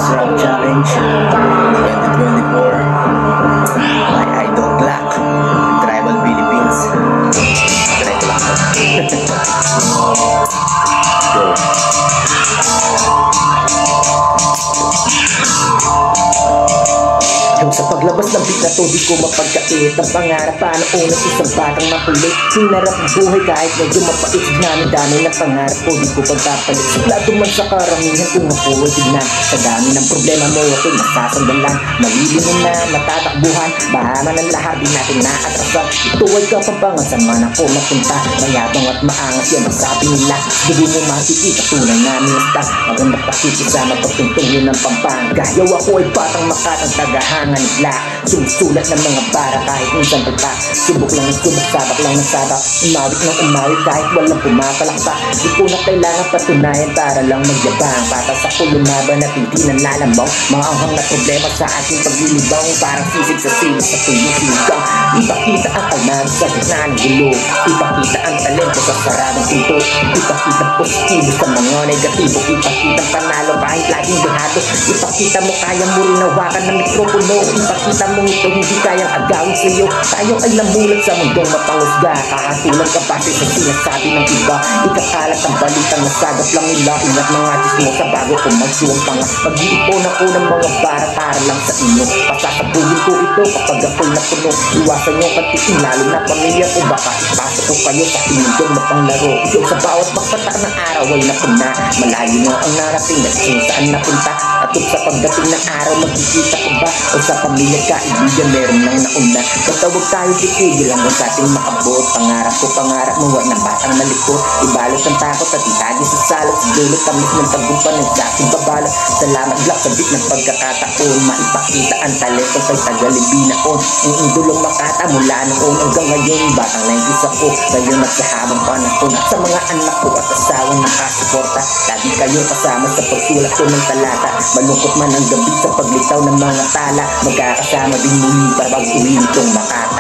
Rap Challenge 2024. My Idol Black, Tribal Philippines. Try ko lang. Go. Yung sa paglabas ng beat na to, di ko mapagkait ang pangarap pa ng unang isang batang makulit. Hinarap ang buhay kahit medyo mapait. Namin dami ng pangarap ko, di ko pagpapalit. Suplado man sa karamihan kung ako ay tignan. Sa dami ng problema mo, ako'y nasasandan lang. Malilinin na natatakbuhan, bahama ng lahat, di natin naatrasan. Ito ay kapampangan, saan ako mapunta. Mayabang at maangas yan ang sabi nila. Dugo mo makikita, tunay namin basta. Magandang pakikisama, pagtuntong yun ng Pampanga. Yaw ako ay batang makatang tagahan nila. Sumusulat ng mga bara kahit minsan palpa. Subok lang ng subok, sabak lang ng sabak. Umawit ng umawit kahit walang pumakalakpa. Di ko na kailangan patunayan para lang magyabang. Patas ako lumaban at hindi nanlalambang. Mga anghang na problema sa aking paglilibang. Parang sisig sa silid sa tuyong-sigang. Ipakita ang kalman sa gitna ng gulo. Ipakita ang talento sa saradong pinto. Ipakita positibo sa mga negatibo. Ipakita ang panalo kahit laging dehado. Ipakita mo kaya mo rin hawakan ng mikropono. Ipakita mo ito hindi kayang agawin sa'yo. Tayo ay namulat sa mundong mapangusga. Kahatulan ka base sa sinasabi ng iba. Ikakalat ang balitang nasagap lang nila. Ingat mga chismosa bago ko magsuwang panga. Mag-iipon ako ng mga bara para lang sa inyo. Pasasabugin ko ito kapag ako'y napuno. Iwasan nyo kantiin lalo na pamilya ko. Baka ipasok ko kayo sa inyong mapanglaro. Ito sa bawat magpatak ng araw ay napuna. Malayo na ang narating at kung saan napunta. At sa pagdating ng araw magkikita ko ba? O sa pamilya kaibigan meron nang nauna. Basta huwag tayo titigil hanggang sa ating makabot. Pangarap mo wag ng batang malikot. Ibalot ang takot at ihagi sa salot. Sa dulot tamis ng tagumpay ng aking babalot. Salamat lang sa bit ng pagkakataon. Maipakita ang talento kay tagalibinaon. Ang indulong makata mula noon hanggang ngayon. Batang 90s ako ngayon at sa habang panahon. At sa mga anak ko at asawang nakasuporta. Lagi kayo kasama sa pagsulat ko ng talata. Malungkot man ang gabi sa paglitaw ng mga tala. Magkakasama din muli para pag-uwi nitong Makati.